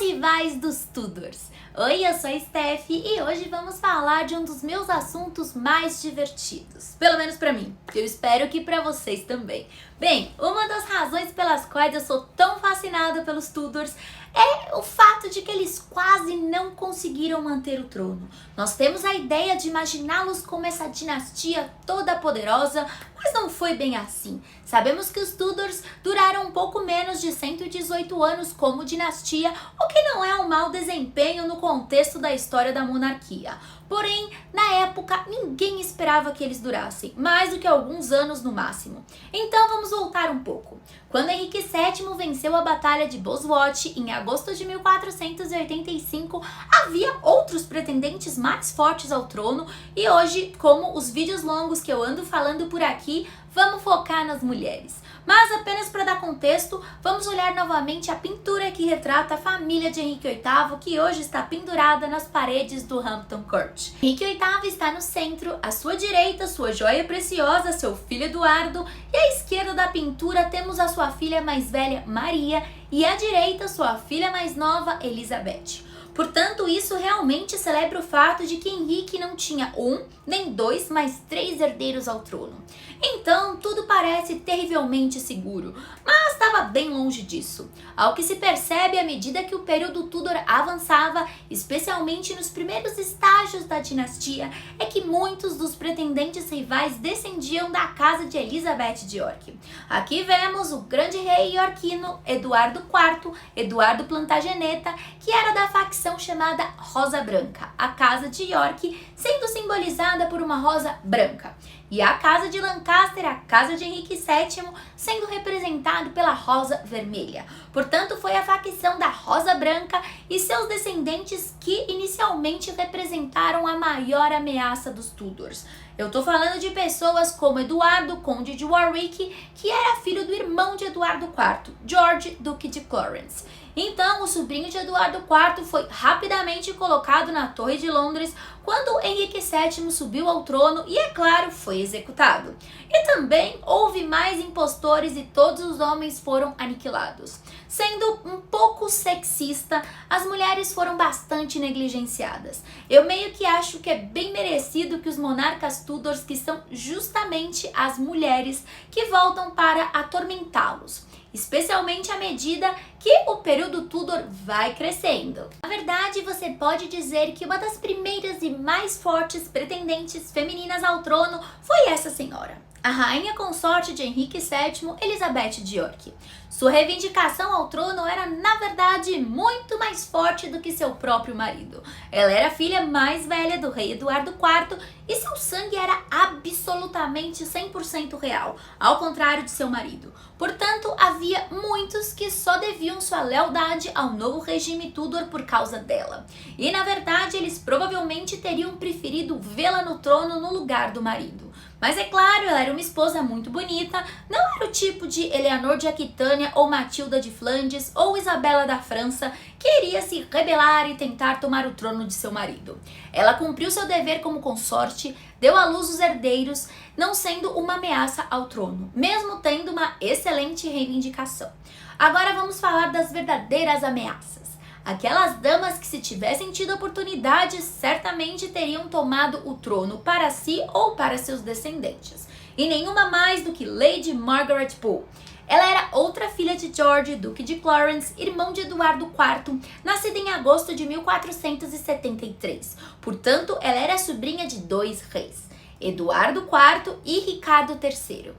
rivais dos Tudors. Oi, eu sou a Steph e hoje vamos falar de um dos meus assuntos mais divertidos. Pelo menos pra mim, eu espero que pra vocês também. Bem, uma das razões pelas quais eu sou tão fascinada pelos Tudors é o fato de que eles quase não conseguiram manter o trono. Nós temos a ideia de imaginá-los como essa dinastia toda poderosa, mas não foi bem assim. Sabemos que os Tudors duraram um pouco menos de 118 anos como dinastia, o que não é um mau desempenho no contexto da história da monarquia. Porém, na época, ninguém esperava que eles durassem, mais do que alguns anos no máximo. Então vamos voltar um pouco. Quando Henrique VII venceu a Batalha de Bosworth em agosto de 1485, havia outros pretendentes mais fortes ao trono e hoje, como os vídeos longos que eu ando falando por aqui, vamos focar nas mulheres. Mas apenas para dar contexto, vamos olhar novamente a pintura que retrata a família de Henrique VIII, que hoje está pendurada nas paredes do Hampton Court. Henrique VIII está no centro, à sua direita, sua joia preciosa, seu filho Eduardo, e à esquerda da pintura temos a sua filha mais velha, Maria, e à direita, sua filha mais nova, Elizabeth. Portanto, isso realmente celebra o fato de que Henrique não tinha um, nem dois, mas 3 herdeiros ao trono. Então, tudo parece terrivelmente seguro, mas estava bem longe disso. Ao que se percebe à medida que o período Tudor avançava, especialmente nos primeiros estágios da dinastia, é que muitos dos pretendentes rivais descendiam da casa de Elizabeth de York. Aqui vemos o grande rei iorquino Eduardo IV, Eduardo Plantageneta, que era da facção chamada Rosa Branca, a casa de York, sendo simbolizada por uma rosa branca, e a casa de Lancaster, a casa de Henrique VII, sendo representado pela rosa vermelha. Portanto, foi a facção da Rosa Branca e seus descendentes que inicialmente representaram a maior ameaça dos Tudors. Eu tô falando de pessoas como Eduardo, conde de Warwick, que era filho do irmão de Eduardo IV, George, duque de Clarence. Então, o sobrinho de Eduardo IV foi rapidamente colocado na Torre de Londres quando Henrique VII subiu ao trono e, é claro, foi executado. E também houve mais impostores e todos os homens foram aniquilados. Sendo um pouco sexista, as mulheres foram bastante negligenciadas. Eu meio que acho que é bem merecido que os monarcas Tudors, que são justamente as mulheres, que voltam para atormentá-los, especialmente à medida que o período Tudor vai crescendo. Na verdade, você pode dizer que uma das primeiras e mais fortes pretendentes femininas ao trono foi essa senhora, a rainha consorte de Henrique VII, Elizabeth de York. Sua reivindicação ao trono era, na verdade, muito mais forte do que seu próprio marido. Ela era a filha mais velha do rei Eduardo IV e seu sangue era absolutamente 100% real, ao contrário de seu marido. Portanto, havia muitos que só deviam sua lealdade ao novo regime Tudor por causa dela. E, na verdade, eles provavelmente teriam preferido vê-la no trono no lugar do marido. Mas é claro, ela era uma esposa muito bonita, não era o tipo de Eleanor de Aquitânia ou Matilda de Flandes ou Isabela da França que iria se rebelar e tentar tomar o trono de seu marido. Ela cumpriu seu dever como consorte, deu à luz os herdeiros, não sendo uma ameaça ao trono, mesmo tendo uma excelente reivindicação. Agora vamos falar das verdadeiras ameaças. Aquelas damas que, se tivessem tido oportunidade, certamente teriam tomado o trono para si ou para seus descendentes. E nenhuma mais do que Lady Margaret Pole. Ela era outra filha de George, duque de Clarence, irmão de Eduardo IV, nascida em agosto de 1473. Portanto, ela era sobrinha de 2 reis, Eduardo IV e Ricardo III.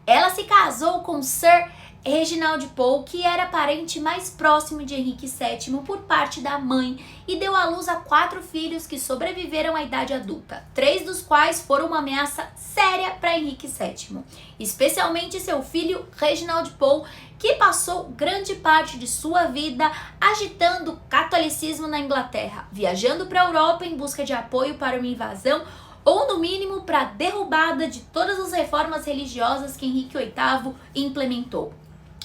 Ela se casou com Sir Reginald Pole, que era parente mais próximo de Henrique VII por parte da mãe, e deu à luz a 4 filhos que sobreviveram à idade adulta, 3 dos quais foram uma ameaça séria para Henrique VII, especialmente seu filho Reginald Pole, que passou grande parte de sua vida agitando o catolicismo na Inglaterra, viajando para a Europa em busca de apoio para uma invasão ou, no mínimo, para a derrubada de todas as reformas religiosas que Henrique VIII implementou.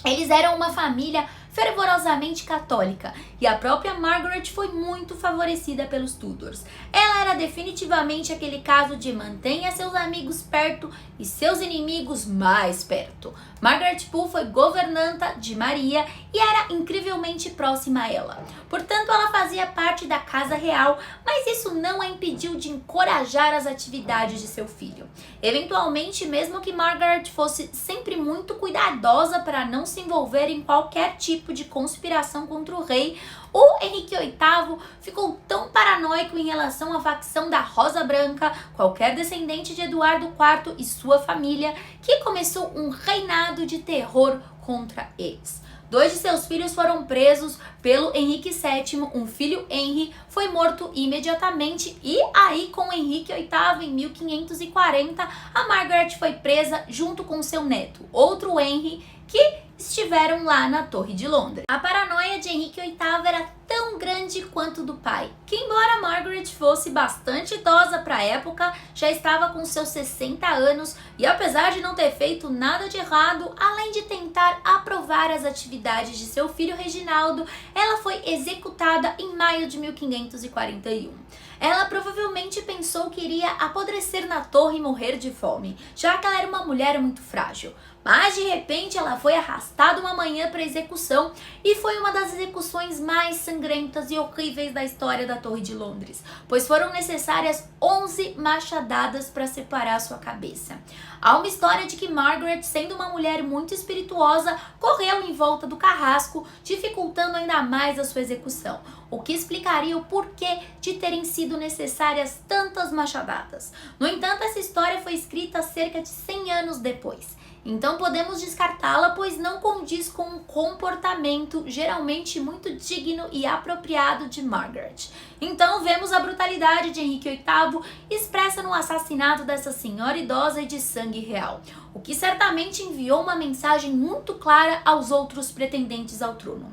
Eles eram uma família fervorosamente católica e a própria Margaret foi muito favorecida pelos Tudors. Ela era definitivamente aquele caso de mantenha seus amigos perto e seus inimigos mais perto. Margaret Pole foi governanta de Maria e era incrivelmente próxima a ela. Portanto, ela fazia parte da casa real, mas isso não a impediu de encorajar as atividades de seu filho. Eventualmente, mesmo que Margaret fosse sempre muito cuidadosa para não se envolver em qualquer tipo de conspiração contra o rei, o Henrique VIII ficou tão paranoico em relação à facção da Rosa Branca, qualquer descendente de Eduardo IV e sua família, que começou um reinado de terror contra eles. 2 de seus filhos foram presos pelo Henrique VII, um filho Henry foi morto imediatamente e aí com Henrique VIII em 1540 a Margaret foi presa junto com seu neto, outro Henry, que estiveram lá na Torre de Londres. A paranoia de Henrique VIII era tão grande quanto do pai, que embora Margaret fosse bastante idosa para a época, já estava com seus 60 anos e apesar de não ter feito nada de errado, além de tentar aprovar as atividades de seu filho Reginaldo, ela foi executada em maio de 1541. Ela provavelmente pensou que iria apodrecer na torre e morrer de fome, já que ela era uma mulher muito frágil. Mas de repente ela foi arrastada uma manhã para execução e foi uma das execuções mais sangrentas e horríveis da história da Torre de Londres, pois foram necessárias 11 machadadas para separar sua cabeça. Há uma história de que Margaret, sendo uma mulher muito espirituosa, correu em volta do carrasco, dificultando ainda mais a sua execução, o que explicaria o porquê de terem sido necessárias tantas machadadas. No entanto, essa história foi escrita cerca de 100 anos depois. Então podemos descartá-la, pois não condiz com um comportamento geralmente muito digno e apropriado de Margaret. Então vemos a brutalidade de Henrique VIII expressa no assassinato dessa senhora idosa e de sangue real, o que certamente enviou uma mensagem muito clara aos outros pretendentes ao trono,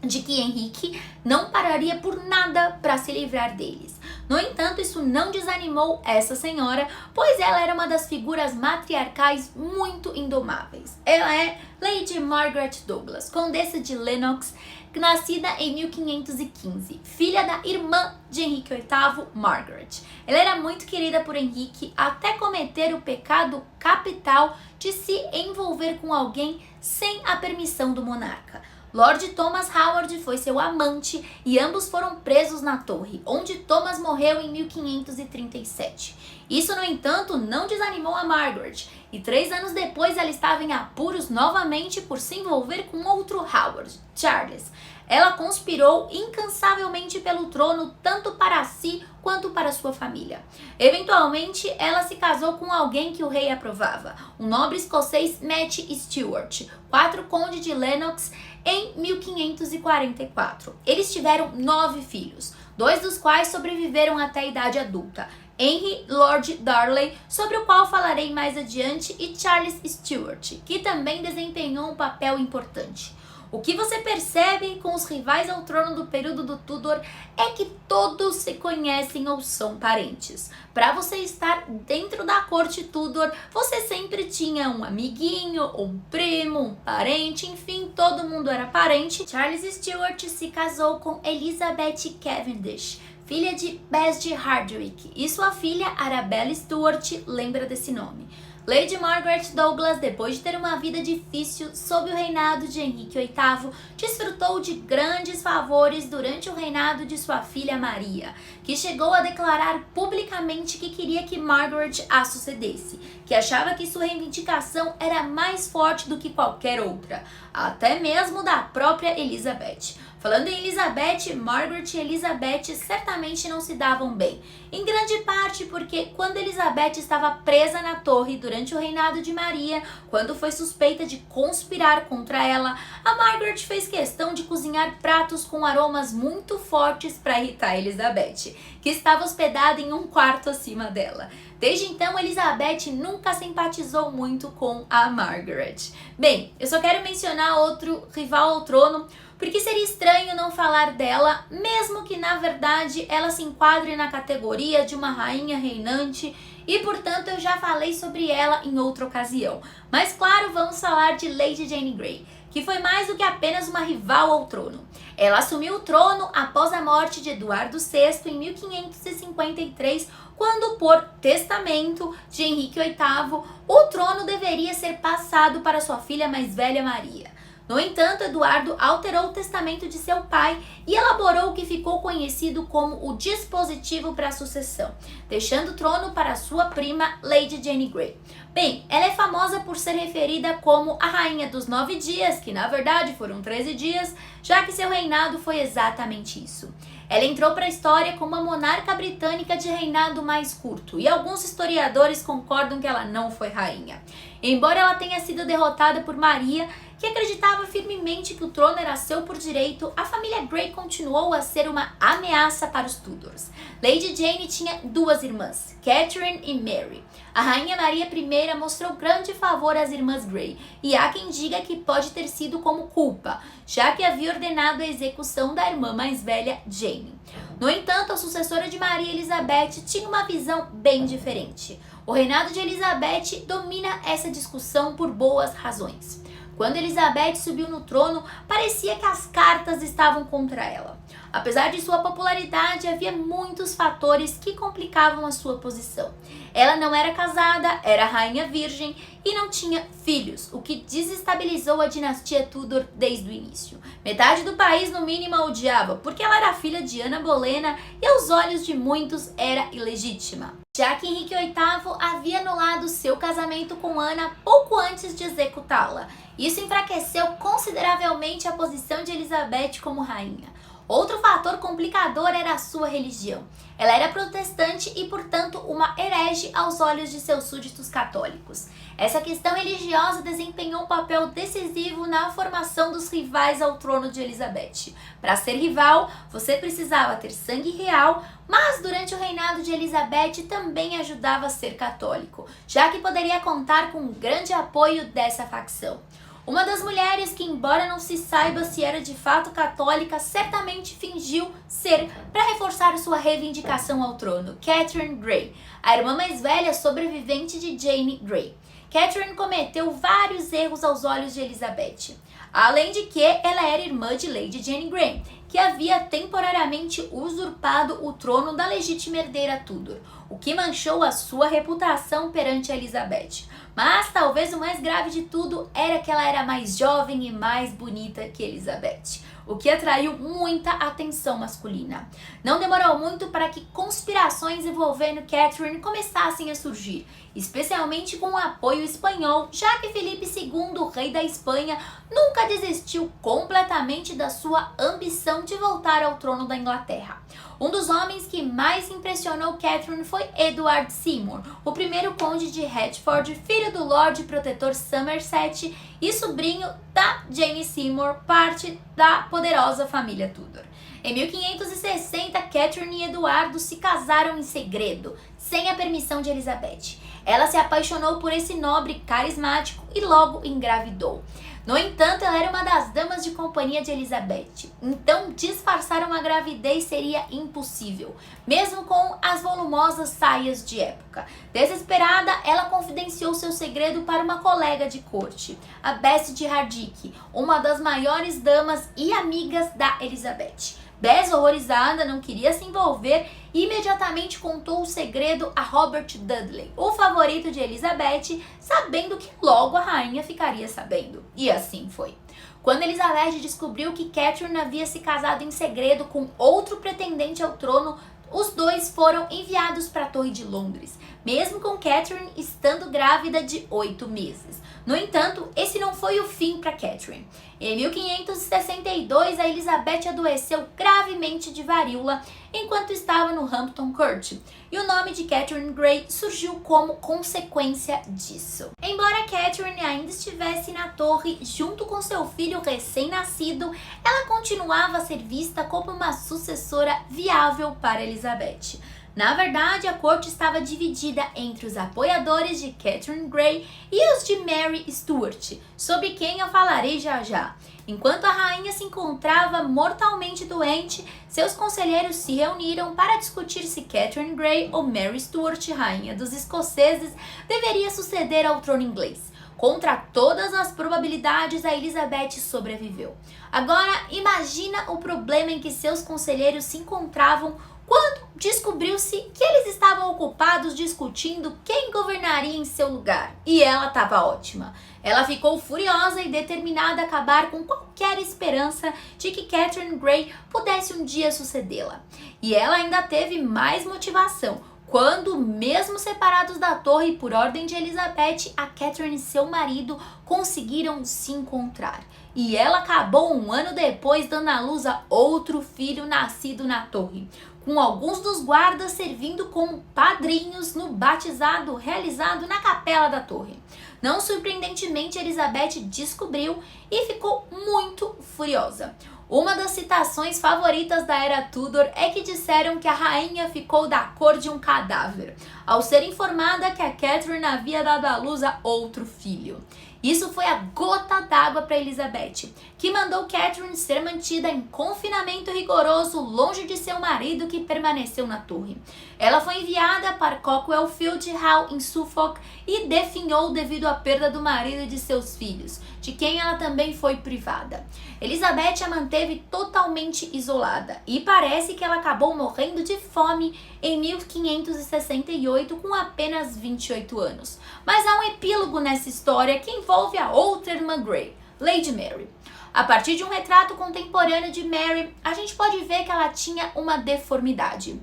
de que Henrique não pararia por nada para se livrar deles. No entanto, isso não desanimou essa senhora, pois ela era uma das figuras matriarcais muito indomáveis. Ela é Lady Margaret Douglas, Condessa de Lennox, nascida em 1515, filha da irmã de Henrique VIII, Margaret. Ela era muito querida por Henrique até cometer o pecado capital de se envolver com alguém sem a permissão do monarca. Lord Thomas Howard foi seu amante e ambos foram presos na torre, onde Thomas morreu em 1537. Isso, no entanto, não desanimou a Margaret, e 3 anos depois ela estava em apuros novamente por se envolver com outro Howard, Charles. Ela conspirou incansavelmente pelo trono, tanto para si quanto para sua família. Eventualmente, ela se casou com alguém que o rei aprovava, o nobre escocês Matt Stewart, 4 conde de Lennox, em 1544. Eles tiveram 9 filhos, 2 dos quais sobreviveram até a idade adulta. Henry Lord Darley, sobre o qual falarei mais adiante, e Charles Stuart, que também desempenhou um papel importante. O que você percebe com os rivais ao trono do período do Tudor é que todos se conhecem ou são parentes. Para você estar dentro da corte Tudor, você sempre tinha um amiguinho, um primo, um parente, enfim, todo mundo era parente. Charles Stuart se casou com Elizabeth Cavendish, filha de Bess de Hardwicke, e sua filha Arabella Stuart lembra desse nome. Lady Margaret Douglas, depois de ter uma vida difícil sob o reinado de Henrique VIII, desfrutou de grandes favores durante o reinado de sua filha Maria, que chegou a declarar publicamente que queria que Margaret a sucedesse, que achava que sua reivindicação era mais forte do que qualquer outra, até mesmo da própria Elizabeth. Falando em Elizabeth, Margaret e Elizabeth certamente não se davam bem, em grande parte porque quando Elizabeth estava presa na torre durante o reinado de Maria, quando foi suspeita de conspirar contra ela, a Margaret fez questão de cozinhar pratos com aromas muito fortes para irritar Elizabeth, que estava hospedada em um quarto acima dela. Desde então, Elizabeth nunca simpatizou muito com a Margaret. Bem, eu só quero mencionar outro rival ao trono, porque seria estranho não falar dela, mesmo que na verdade ela se enquadre na categoria de uma rainha reinante e portanto eu já falei sobre ela em outra ocasião. Mas claro, vamos falar de Lady Jane Grey, que foi mais do que apenas uma rival ao trono. Ela assumiu o trono após a morte de Eduardo VI em 1553, quando, por testamento de Henrique VIII, o trono deveria ser passado para sua filha mais velha Maria. No entanto, Eduardo alterou o testamento de seu pai e elaborou o que ficou conhecido como o dispositivo para a sucessão, deixando o trono para sua prima Lady Jane Grey. Bem, ela é famosa por ser referida como a Rainha dos 9 Dias, que na verdade foram 13 dias, já que seu reinado foi exatamente isso. Ela entrou para a história como a monarca britânica de reinado mais curto, e alguns historiadores concordam que ela não foi rainha. Embora ela tenha sido derrotada por Maria, que acreditava firmemente que o trono era seu por direito, a família Grey continuou a ser uma ameaça para os Tudors. Lady Jane tinha 2 irmãs, Catherine e Mary. A rainha Maria I mostrou grande favor às irmãs Grey, e há quem diga que pode ter sido como culpa, já que havia ordenado a execução da irmã mais velha, Jane. No entanto, a sucessora de Maria Elizabeth tinha uma visão bem diferente. O reinado de Elizabeth domina essa discussão por boas razões. Quando Elizabeth subiu no trono, parecia que as cartas estavam contra ela. Apesar de sua popularidade, havia muitos fatores que complicavam a sua posição. Ela não era casada, era rainha virgem e não tinha filhos, o que desestabilizou a dinastia Tudor desde o início. Metade do país, no mínimo, a odiava, porque ela era filha de Ana Bolena e, aos olhos de muitos, era ilegítima, já que Henrique VIII havia anulado seu casamento com Ana pouco antes de executá-la. Isso enfraqueceu consideravelmente a posição de Elizabeth como rainha. Outro fator complicador era a sua religião. Ela era protestante e, portanto, uma herege aos olhos de seus súditos católicos. Essa questão religiosa desempenhou um papel decisivo na formação dos rivais ao trono de Elizabeth. Para ser rival, você precisava ter sangue real, mas durante o reinado de Elizabeth também ajudava a ser católico, já que poderia contar com um grande apoio dessa facção. Uma das mulheres que, embora não se saiba se era de fato católica, certamente fingiu ser para reforçar sua reivindicação ao trono, Catherine Grey, a irmã mais velha sobrevivente de Jane Grey. Catherine cometeu vários erros aos olhos de Elizabeth, além de que ela era irmã de Lady Jane Grey, que havia temporariamente usurpado o trono da legítima herdeira Tudor, o que manchou a sua reputação perante Elizabeth. Mas talvez o mais grave de tudo era que ela era mais jovem e mais bonita que Elizabeth, o que atraiu muita atenção masculina. Não demorou muito para que conspirações envolvendo Catherine começassem a surgir, especialmente com o apoio espanhol, já que Felipe II, o rei da Espanha, nunca desistiu completamente da sua ambição de voltar ao trono da Inglaterra. Um dos homens que mais impressionou Catherine foi Edward Seymour, o primeiro conde de Hertford, filho do Lorde Protetor Somerset e sobrinho da Jane Seymour, parte da poderosa família Tudor. Em 1560, Catherine e Eduardo se casaram em segredo, sem a permissão de Elizabeth. Ela se apaixonou por esse nobre carismático e logo engravidou. No entanto, ela era uma das damas de companhia de Elizabeth, então disfarçar uma gravidez seria impossível, mesmo com as volumosas saias de época. Desesperada, ela confidenciou seu segredo para uma colega de corte, a Bess de Hardick, uma das maiores damas e amigas da Elizabeth. Bess, horrorizada, não queria se envolver e imediatamente contou o segredo a Robert Dudley, o favorito de Elizabeth, sabendo que logo a rainha ficaria sabendo. E assim foi. Quando Elizabeth descobriu que Catherine havia se casado em segredo com outro pretendente ao trono, os dois foram enviados para a Torre de Londres, mesmo com Catherine estando grávida de 8 meses. No entanto, esse não foi o fim para Catherine. Em 1562, a Elizabeth adoeceu gravemente de varíola enquanto estava no Hampton Court, e o nome de Catherine Grey surgiu como consequência disso. Embora Catherine ainda estivesse na torre junto com seu filho recém-nascido, ela continuava a ser vista como uma sucessora viável para Elizabeth. Na verdade, a corte estava dividida entre os apoiadores de Catherine Grey e os de Mary Stuart, sobre quem eu falarei já já. Enquanto a rainha se encontrava mortalmente doente, seus conselheiros se reuniram para discutir se Catherine Grey ou Mary Stuart, rainha dos escoceses, deveria suceder ao trono inglês. Contra todas as probabilidades, a Elizabeth sobreviveu. Agora, imagina o problema em que seus conselheiros se encontravam quando descobriu-se que eles estavam ocupados discutindo quem governaria em seu lugar. E ela estava ótima. Ela ficou furiosa e determinada a acabar com qualquer esperança de que Catherine Grey pudesse um dia sucedê-la. E ela ainda teve mais motivação. Quando, mesmo separados da torre por ordem de Elizabeth, a Catherine e seu marido conseguiram se encontrar. E ela acabou um ano depois dando à luz a outro filho nascido na torre, com alguns dos guardas servindo como padrinhos no batizado realizado na capela da torre. Não surpreendentemente, Elizabeth descobriu e ficou muito furiosa. Uma das citações favoritas da era Tudor é que disseram que a rainha ficou da cor de um cadáver, ao ser informada que a Catherine havia dado à luz a outro filho. Isso foi a gota d'água para Elizabeth, que mandou Catherine ser mantida em confinamento rigoroso longe de seu marido, que permaneceu na torre. Ela foi enviada para Cockwellfield Hall em Suffolk e definhou devido à perda do marido e de seus filhos, de quem ela também foi privada. Elizabeth a manteve totalmente isolada e parece que ela acabou morrendo de fome em 1568 com apenas 28 anos. Mas há um epílogo nessa história que envolve a outra irmã Grey, Lady Mary. A partir de um retrato contemporâneo de Mary, a gente pode ver que ela tinha uma deformidade.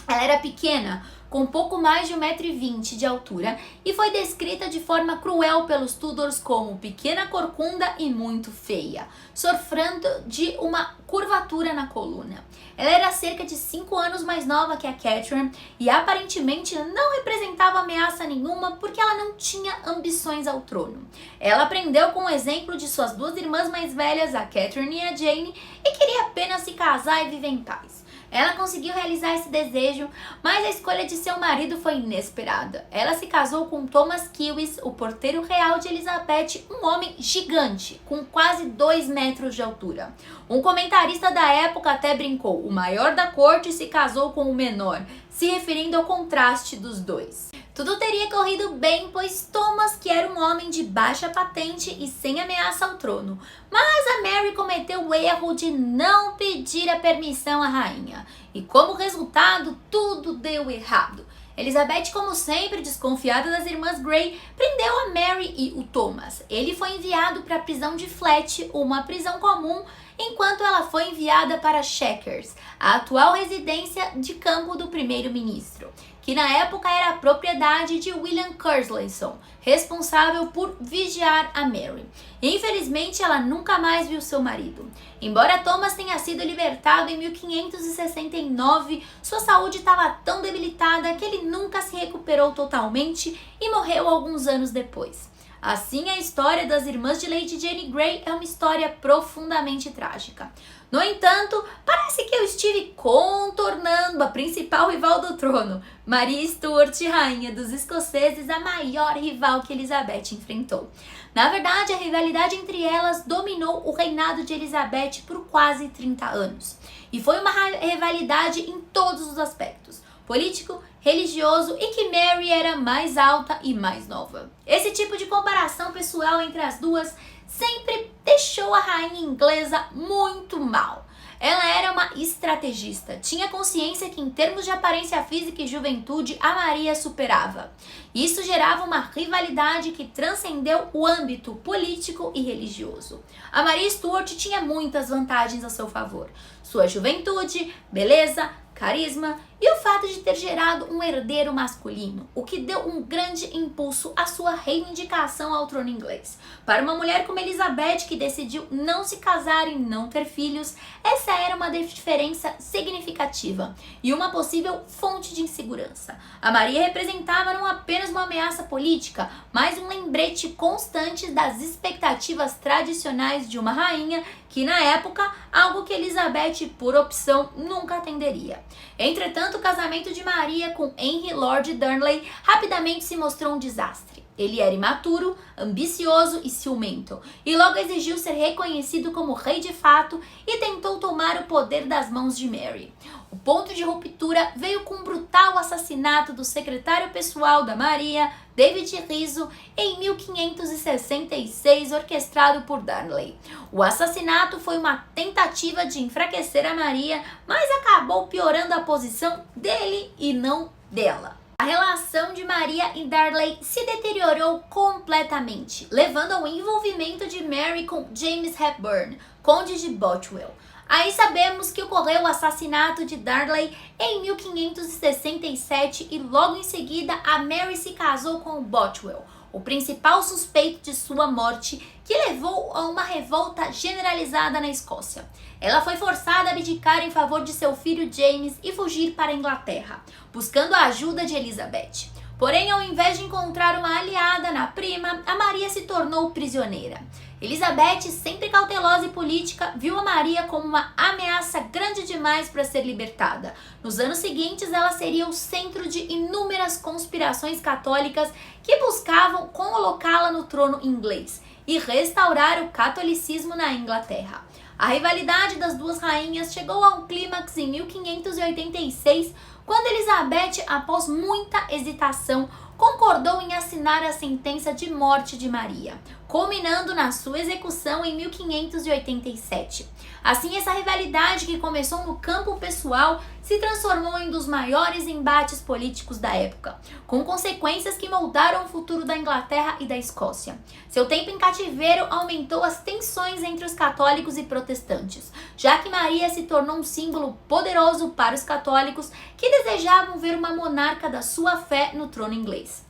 Ela era pequena, com pouco mais de 1,20 m de altura, e foi descrita de forma cruel pelos Tudors como pequena, corcunda e muito feia, sofrendo de uma curvatura na coluna. Ela era cerca de 5 anos mais nova que a Catherine e aparentemente não representava ameaça nenhuma porque ela não tinha ambições ao trono. Ela aprendeu com o exemplo de suas duas irmãs mais velhas, a Catherine e a Jane, e queria apenas se casar e viver em paz. Ela conseguiu realizar esse desejo, mas a escolha de seu marido foi inesperada. Ela se casou com Thomas Kewis, o porteiro real de Elizabeth, um homem gigante, com quase 2 metros de altura. Um comentarista da época até brincou: o maior da corte se casou com o menor, se referindo ao contraste dos dois. Tudo teria corrido bem, pois Thomas, que era um homem de baixa patente e sem ameaça ao trono, mas a Mary cometeu o erro de não pedir a permissão à rainha, e como resultado, tudo deu errado. Elizabeth, como sempre, desconfiada das irmãs Grey, prendeu a Mary e o Thomas. Ele foi enviado para a prisão de Flet, uma prisão comum, enquanto ela foi enviada para Chequers, a atual residência de campo do primeiro-ministro, que na época era a propriedade de William Curzleison, responsável por vigiar a Mary. Infelizmente, ela nunca mais viu seu marido. Embora Thomas tenha sido libertado em 1569, sua saúde estava tão debilitada que ele nunca se recuperou totalmente e morreu alguns anos depois. Assim, a história das irmãs de Lady Jane Grey é uma história profundamente trágica. No entanto, parece que eu estive contornando a principal rival do trono, Maria Stuart, rainha dos escoceses, a maior rival que Elizabeth enfrentou. Na verdade, a rivalidade entre elas dominou o reinado de Elizabeth por quase 30 anos. E foi uma rivalidade em todos os aspectos: político, religioso, e que Mary era mais alta e mais nova. Esse tipo de comparação pessoal entre as duas sempre deixou a rainha inglesa muito mal. Ela era uma estrategista, tinha consciência que em termos de aparência física e juventude, a Maria superava. Isso gerava uma rivalidade que transcendeu o âmbito político e religioso. A Maria Stuart tinha muitas vantagens a seu favor: sua juventude, beleza, carisma e o fato de ter gerado um herdeiro masculino, o que deu um grande impulso à sua reivindicação ao trono inglês. Para uma mulher como Elizabeth, que decidiu não se casar e não ter filhos, essa era uma diferença significativa e uma possível fonte de insegurança. A Maria representava não apenas uma ameaça política, mas um lembrete constante das expectativas tradicionais de uma rainha, que na época, algo que Elizabeth, por opção, nunca atenderia. Entretanto, o casamento de Maria com Henry Lord Darnley rapidamente se mostrou um desastre. Ele era imaturo, ambicioso e ciumento, e logo exigiu ser reconhecido como rei de fato e tentou tomar o poder das mãos de Mary. O ponto de ruptura veio com o brutal assassinato do secretário pessoal da Maria, David Rizzo, em 1566, orquestrado por Darnley. O assassinato foi uma tentativa de enfraquecer a Maria, mas acabou piorando a posição dele e não dela. A relação de Maria e Darnley se deteriorou completamente, levando ao envolvimento de Mary com James Hepburn, conde de Bothwell. Aí sabemos que ocorreu o assassinato de Darnley em 1567 e logo em seguida a Mary se casou com Bothwell, o principal suspeito de sua morte, que levou a uma revolta generalizada na Escócia. Ela foi forçada a abdicar em favor de seu filho James e fugir para a Inglaterra, buscando a ajuda de Elizabeth. Porém, ao invés de encontrar uma aliada na prima, a Maria se tornou prisioneira. Elizabeth, sempre cautelosa e política, viu a Maria como uma ameaça grande demais para ser libertada. Nos anos seguintes, ela seria o centro de inúmeras conspirações católicas que buscavam colocá-la no trono inglês e restaurar o catolicismo na Inglaterra. A rivalidade das duas rainhas chegou a um clímax em 1586, quando Elizabeth, após muita hesitação, concordou em assinar a sentença de morte de Maria, culminando na sua execução em 1587. Assim, essa rivalidade que começou no campo pessoal se transformou em um dos maiores embates políticos da época, com consequências que moldaram o futuro da Inglaterra e da Escócia. Seu tempo em cativeiro aumentou as tensões entre os católicos e protestantes, já que Maria se tornou um símbolo poderoso para os católicos que desejavam ver uma monarca da sua fé no trono inglês.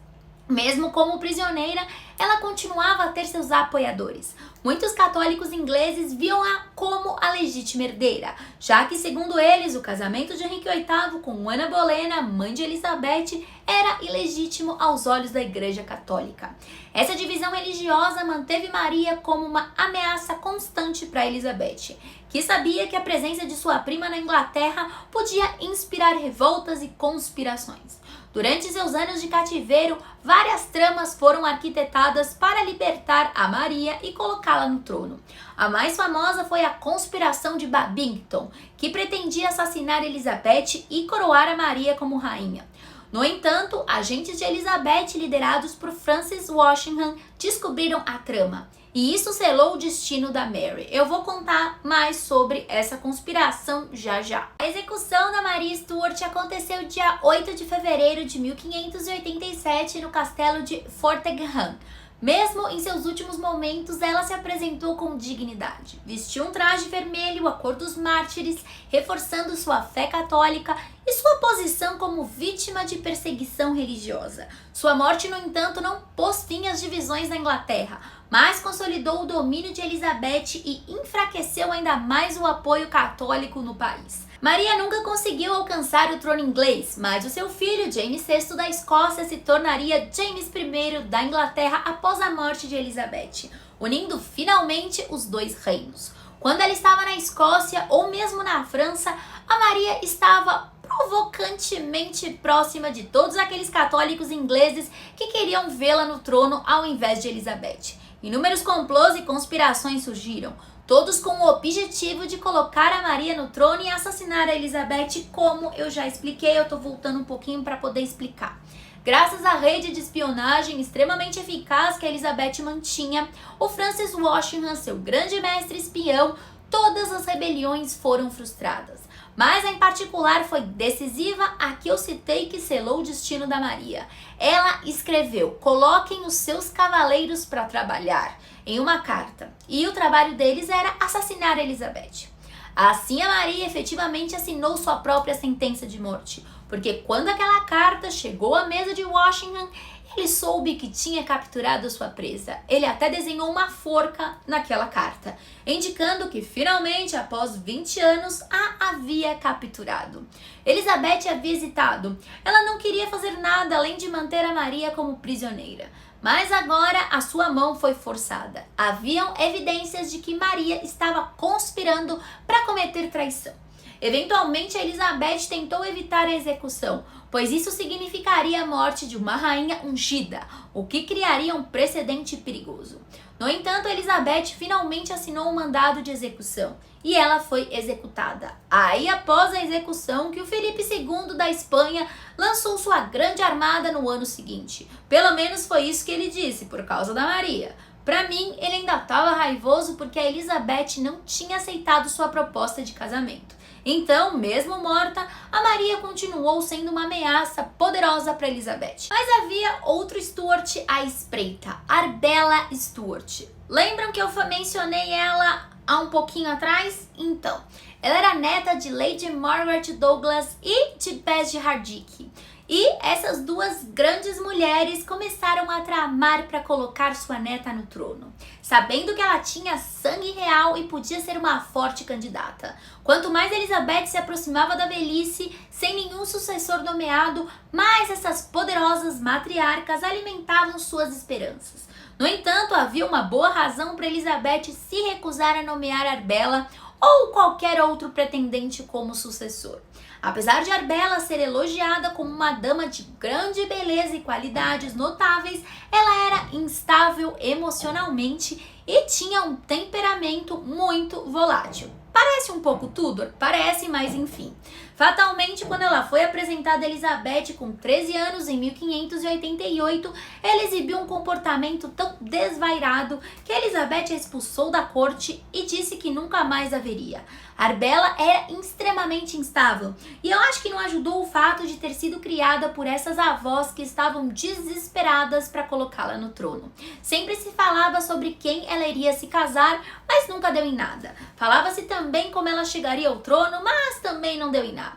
Mesmo como prisioneira, ela continuava a ter seus apoiadores. Muitos católicos ingleses viam-a como a legítima herdeira, já que, segundo eles, o casamento de Henrique VIII com Ana Bolena, mãe de Elizabeth, era ilegítimo aos olhos da Igreja Católica. Essa divisão religiosa manteve Maria como uma ameaça constante para Elizabeth, que sabia que a presença de sua prima na Inglaterra podia inspirar revoltas e conspirações. Durante seus anos de cativeiro, várias tramas foram arquitetadas para libertar a Maria e colocá-la no trono. A mais famosa foi a conspiração de Babington, que pretendia assassinar Elizabeth e coroar a Maria como rainha. No entanto, agentes de Elizabeth, liderados por Francis Walsingham, descobriram a trama. E isso selou o destino da Mary. Eu vou contar mais sobre essa conspiração já já. A execução da Maria Stuart aconteceu dia 8 de fevereiro de 1587 no castelo de Fortegham. Mesmo em seus últimos momentos, ela se apresentou com dignidade. Vestiu um traje vermelho, a cor dos mártires, reforçando sua fé católica e sua posição como vítima de perseguição religiosa. Sua morte, no entanto, não pôs fim às divisões na Inglaterra, mas consolidou o domínio de Elizabeth e enfraqueceu ainda mais o apoio católico no país. Maria nunca conseguiu alcançar o trono inglês, mas o seu filho, James VI da Escócia, se tornaria James I da Inglaterra após a morte de Elizabeth, unindo finalmente os dois reinos. Quando ela estava na Escócia ou mesmo na França, a Maria estava provocantemente próxima de todos aqueles católicos ingleses que queriam vê-la no trono ao invés de Elizabeth. Inúmeros complôs e conspirações surgiram, todos com o objetivo de colocar a Maria no trono e assassinar a Elizabeth, como eu já expliquei. Eu tô voltando um pouquinho para poder explicar. Graças à rede de espionagem extremamente eficaz que a Elizabeth mantinha, o Francis Walsingham, seu grande mestre espião, todas as rebeliões foram frustradas. Mas a em particular foi decisiva a que eu citei que selou o destino da Maria. Ela escreveu: "Coloquem os seus cavaleiros para trabalhar", em uma carta, e o trabalho deles era assassinar Elizabeth. Assim, a Maria efetivamente assinou sua própria sentença de morte, porque quando aquela carta chegou à mesa de Walsingham, ele soube que tinha capturado sua presa. Ele até desenhou uma forca naquela carta, indicando que finalmente, após 20 anos, a havia capturado. Elizabeth havia hesitado. Ela não queria fazer nada além de manter a Maria como prisioneira. Mas agora a sua mão foi forçada. Haviam evidências de que Maria estava conspirando para cometer traição. Eventualmente, Elizabeth tentou evitar a execução, pois isso significaria a morte de uma rainha ungida, o que criaria um precedente perigoso. No entanto, Elizabeth finalmente assinou um mandado de execução e ela foi executada. Aí, após a execução, que o Felipe II da Espanha lançou sua grande armada no ano seguinte. Pelo menos foi isso que ele disse, por causa da Maria. Pra mim, ele ainda estava raivoso porque a Elizabeth não tinha aceitado sua proposta de casamento. Então, mesmo morta, a Maria continuou sendo uma ameaça poderosa para Elizabeth. Mas havia outro Stuart à espreita, Arbella Stuart. Lembram que eu mencionei ela há um pouquinho atrás? Então, ela era neta de Lady Margaret Douglas e de Bess de Hardwicke. E essas duas grandes mulheres começaram a tramar para colocar sua neta no trono, sabendo que ela tinha sangue real e podia ser uma forte candidata. Quanto mais Elizabeth se aproximava da velhice, sem nenhum sucessor nomeado, mais essas poderosas matriarcas alimentavam suas esperanças. No entanto, havia uma boa razão para Elizabeth se recusar a nomear Arbella ou qualquer outro pretendente como sucessor. Apesar de Arbella ser elogiada como uma dama de grande beleza e qualidades notáveis, ela era instável emocionalmente e tinha um temperamento muito volátil. Parece um pouco Tudor? Parece, mas enfim. Fatalmente, quando ela foi apresentada a Elizabeth com 13 anos em 1588, ela exibiu um comportamento tão desvairado que Elizabeth a expulsou da corte e disse que nunca mais a veria. Arbella era extremamente instável e eu acho que não ajudou o fato de ter sido criada por essas avós que estavam desesperadas para colocá-la no trono. Sempre se falava sobre quem ela iria se casar, mas nunca deu em nada. Falava-se também como ela chegaria ao trono, mas também não deu em nada.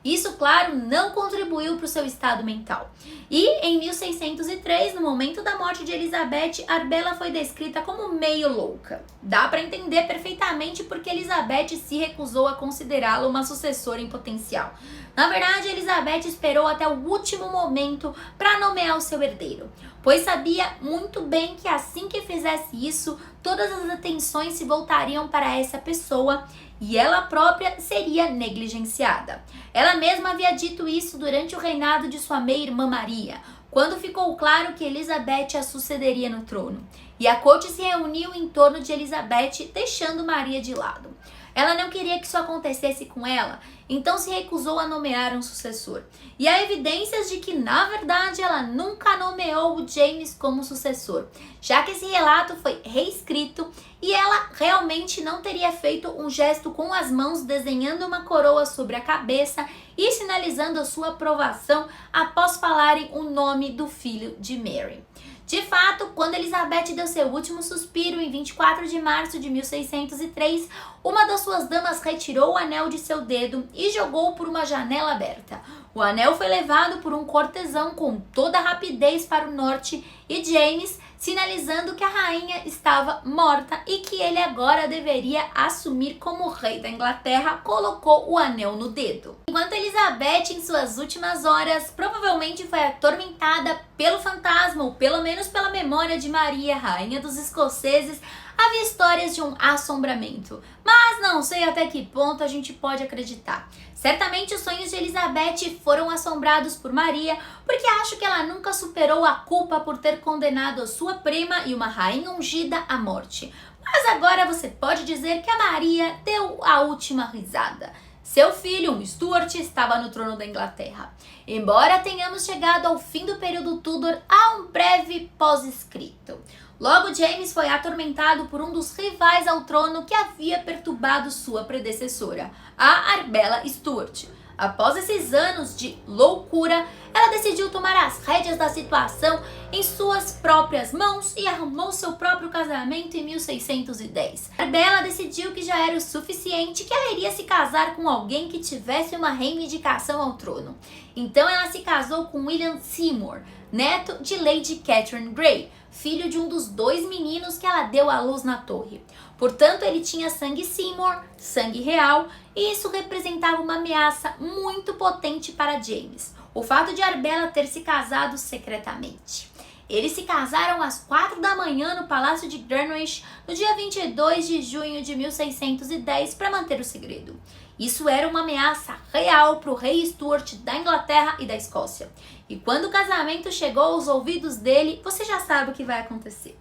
Isso, claro, não contribuiu para o seu estado mental. E em 1603, no momento da morte de Elizabeth, Arbella foi descrita como meio louca. Dá para entender perfeitamente porque Elizabeth se recusou a considerá-la uma sucessora em potencial. Na verdade, Elizabeth esperou até o último momento para nomear o seu herdeiro, pois sabia muito bem que assim que fizesse isso, todas as atenções se voltariam para essa pessoa e ela própria seria negligenciada. Ela mesma havia dito isso durante o reinado de sua meia-irmã Maria, quando ficou claro que Elizabeth a sucederia no trono. E a corte se reuniu em torno de Elizabeth, deixando Maria de lado. Ela não queria que isso acontecesse com ela, então se recusou a nomear um sucessor. E há evidências de que, na verdade, ela nunca nomeou o James como sucessor, já que esse relato foi reescrito e ela realmente não teria feito um gesto com as mãos desenhando uma coroa sobre a cabeça e sinalizando a sua aprovação após falarem o nome do filho de Mary. De fato, quando Elizabeth deu seu último suspiro em 24 de março de 1603, uma das suas damas retirou o anel de seu dedo e jogou-o por uma janela aberta. O anel foi levado por um cortesão com toda a rapidez para o norte e James, sinalizando que a rainha estava morta e que ele agora deveria assumir como rei da Inglaterra, colocou o anel no dedo. Enquanto Elizabeth, em suas últimas horas, provavelmente foi atormentada pelo fantasma ou pelo menos pela memória de Maria, rainha dos escoceses, havia histórias de um assombramento, mas não sei até que ponto a gente pode acreditar. Certamente os sonhos de Elizabeth foram assombrados por Maria, porque acho que ela nunca superou a culpa por ter condenado a sua prima e uma rainha ungida à morte. Mas agora você pode dizer que a Maria deu a última risada. Seu filho, um Stuart, estava no trono da Inglaterra. Embora tenhamos chegado ao fim do período Tudor, há um breve pós-escrito. Logo, James foi atormentado por um dos rivais ao trono que havia perturbado sua predecessora, a Arbella Stuart. Após esses anos de loucura, ela decidiu tomar as rédeas da situação em suas próprias mãos e arrumou seu próprio casamento em 1610. Arbella decidiu que já era o suficiente, que ela iria se casar com alguém que tivesse uma reivindicação ao trono. Então ela se casou com William Seymour, neto de Lady Catherine Grey, filho de um dos 2 meninos que ela deu à luz na torre. Portanto, ele tinha sangue Seymour, sangue real, e isso representava uma ameaça muito potente para James, o fato de Arbella ter se casado secretamente. Eles se casaram às 4 da manhã no Palácio de Greenwich no dia 22 de junho de 1610 para manter o segredo. Isso era uma ameaça real para o rei Stuart da Inglaterra e da Escócia. E quando o casamento chegou aos ouvidos dele, você já sabe o que vai acontecer.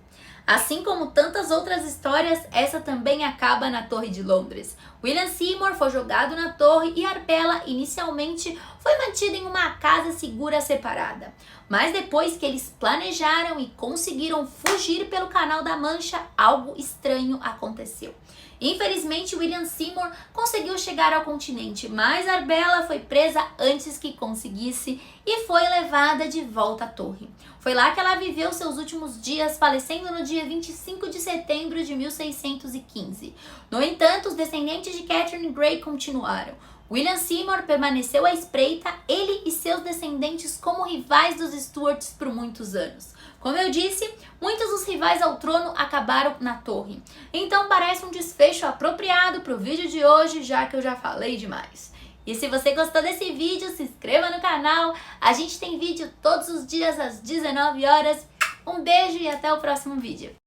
Assim como tantas outras histórias, essa também acaba na Torre de Londres. William Seymour foi jogado na torre e Arbella inicialmente foi mantida em uma casa segura separada. Mas depois que eles planejaram e conseguiram fugir pelo Canal da Mancha, algo estranho aconteceu. Infelizmente, William Seymour conseguiu chegar ao continente, mas Arbella foi presa antes que conseguisse e foi levada de volta à torre. Foi lá que ela viveu seus últimos dias, falecendo no dia 25 de setembro de 1615. No entanto, os descendentes de Catherine Grey continuaram. William Seymour permaneceu à espreita, ele e seus descendentes como rivais dos Stuarts por muitos anos. Como eu disse, muitos dos rivais ao trono acabaram na torre. Então parece um desfecho apropriado para o vídeo de hoje, já que eu já falei demais. E se você gostou desse vídeo, se inscreva no canal. A gente tem vídeo todos os dias às 19 horas. Um beijo e até o próximo vídeo.